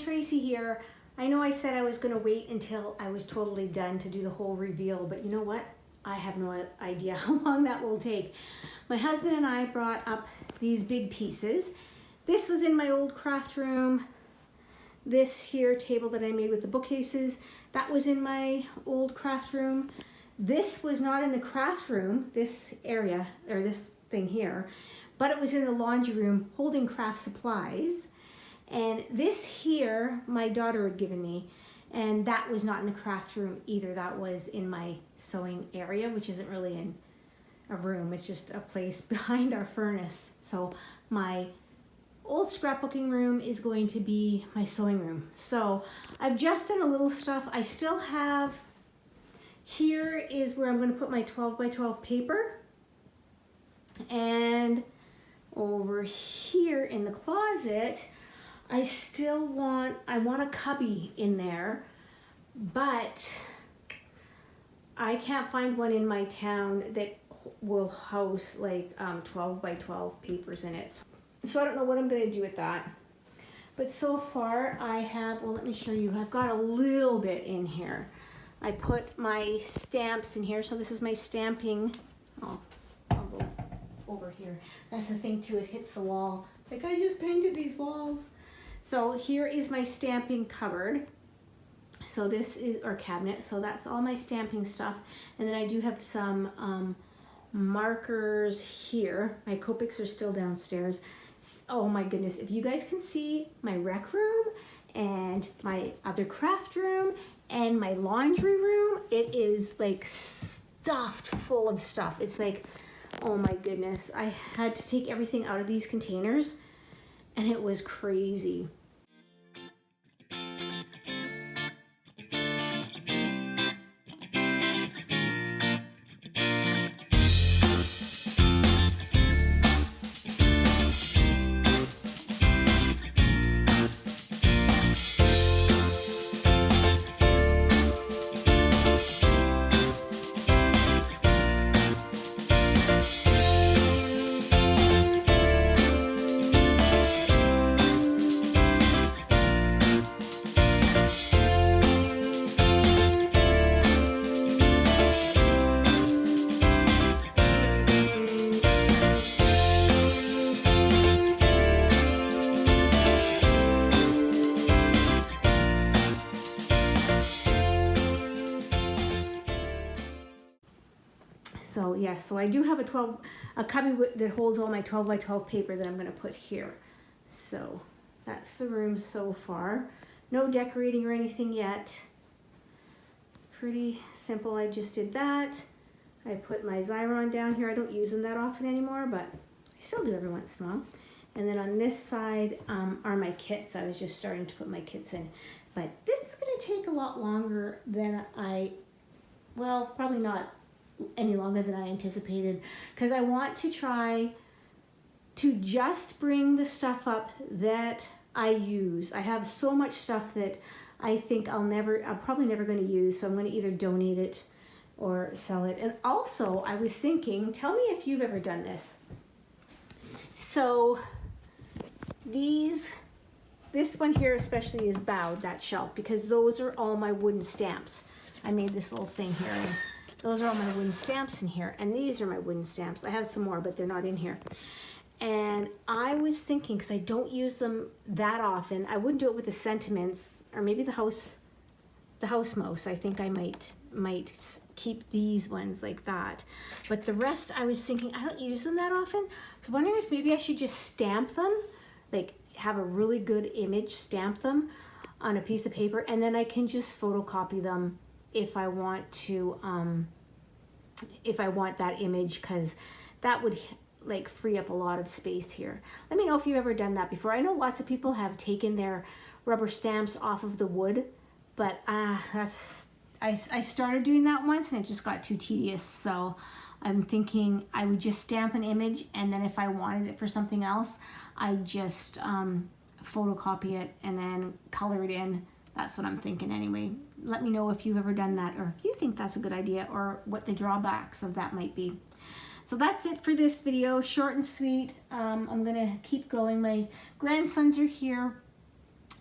Tracy here. I know I said I was going to wait until I was totally done to do the whole reveal, but you know what? I have no idea how long that will take. My husband and I brought up these big pieces. This was in my old craft room. This here table that I made with the bookcases, that was in my old craft room. This was not in the craft room, this area, or this thing here, but it was in the laundry room holding craft supplies. And this here, my daughter had given me, and that was not in the craft room either. That was in my sewing area, which isn't really in a room. It's just a place behind our furnace. So my old scrapbooking room is going to be my sewing room. So I've just done a little stuff. I still have, here is where I'm going to put my 12 by 12 paper. And over here in the closet, I want a cubby in there, but I can't find one in my town that will house like 12 by 12 papers in it. So I don't know what I'm going to do with that. But so far I have, well, let me show you. I've got a little bit in here. I put my stamps in here. So this is my stamping. I'll go over here. That's the thing too, it hits the wall. It's like I just painted these walls. So here is my stamping cupboard. So this is our cabinet. So that's all my stamping stuff. And then I do have some markers here. My Copics are still downstairs. Oh my goodness, if you guys can see my rec room and my other craft room and my laundry room, it is like stuffed full of stuff. It's like, oh my goodness. I had to take everything out of these containers and it was crazy. So yes, so I do have a cubby that holds all my 12 by 12 paper that I'm going to put here. So that's the room so far. No decorating or anything yet. It's pretty simple. I just did that. I put my Xyron down here. I don't use them that often anymore, but I still do every once in a while. And then on this side are my kits. I was just starting to put my kits in. But this is going to take a lot longer than well, probably not any longer than I anticipated, because I want to try to just bring the stuff up that I use. I have so much stuff that I think I'm probably never going to use, so I'm going to either donate it or sell it. And also, I was thinking, tell me if you've ever done this. So this one here especially is bowed, that shelf, because those are all my wooden stamps. I made this little thing here. And those are all my wooden stamps in here, and these are my wooden stamps. I have some more, but they're not in here. And I was thinking, because I don't use them that often, I wouldn't do it with the sentiments, or maybe the house mouse. I think I might keep these ones like that. But the rest, I was thinking, I don't use them that often. So I was wondering if maybe I should just stamp them, like have a really good image, stamp them on a piece of paper, and then I can just photocopy them if I want to, if I want that image, because that would like free up a lot of space here. Let me know if you've ever done that before. I know lots of people have taken their rubber stamps off of the wood, but I started doing that once and it just got too tedious. So I'm thinking I would just stamp an image, and then if I wanted it for something else, I just photocopy it and then color it in. That's what I'm thinking anyway. Let me know if you've ever done that, or if you think that's a good idea, or what the drawbacks of that might be. So that's it for this video, short and sweet. I'm gonna keep going. My grandsons are here,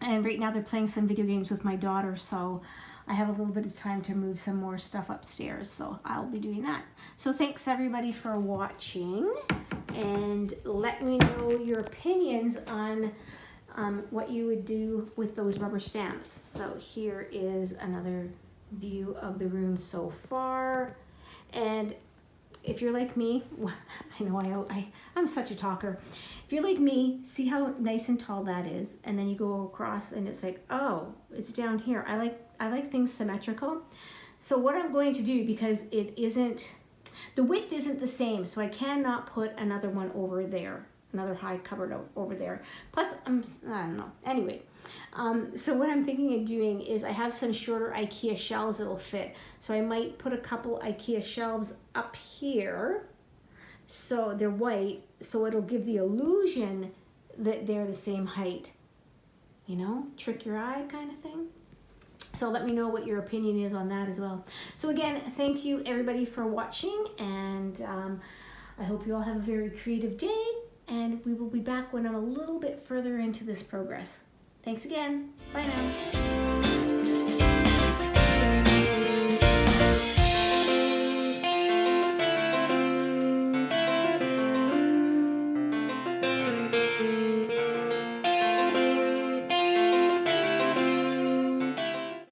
And right now they're playing some video games with my daughter, so I have a little bit of time to move some more stuff upstairs, so I'll be doing that. So thanks everybody for watching, and let me know your opinions on what you would do with those rubber stamps. So here is another view of the room so far. And if you're like me, I know I'm such a talker. If you're like me, see how nice and tall that is, and then you go across and it's like, oh, it's down here. I like things symmetrical. So what I'm going to do, because the width isn't the same, so I cannot put another one over there, another high cupboard over there. Plus, I don't know. Anyway, so what I'm thinking of doing is I have some shorter IKEA shelves that'll fit. So I might put a couple IKEA shelves up here, so they're white, so it'll give the illusion that they're the same height. You know, trick your eye kind of thing. So let me know what your opinion is on that as well. So again, thank you everybody for watching, and I hope you all have a very creative day, and we will be back when I'm a little bit further into this progress. Thanks again. Bye now.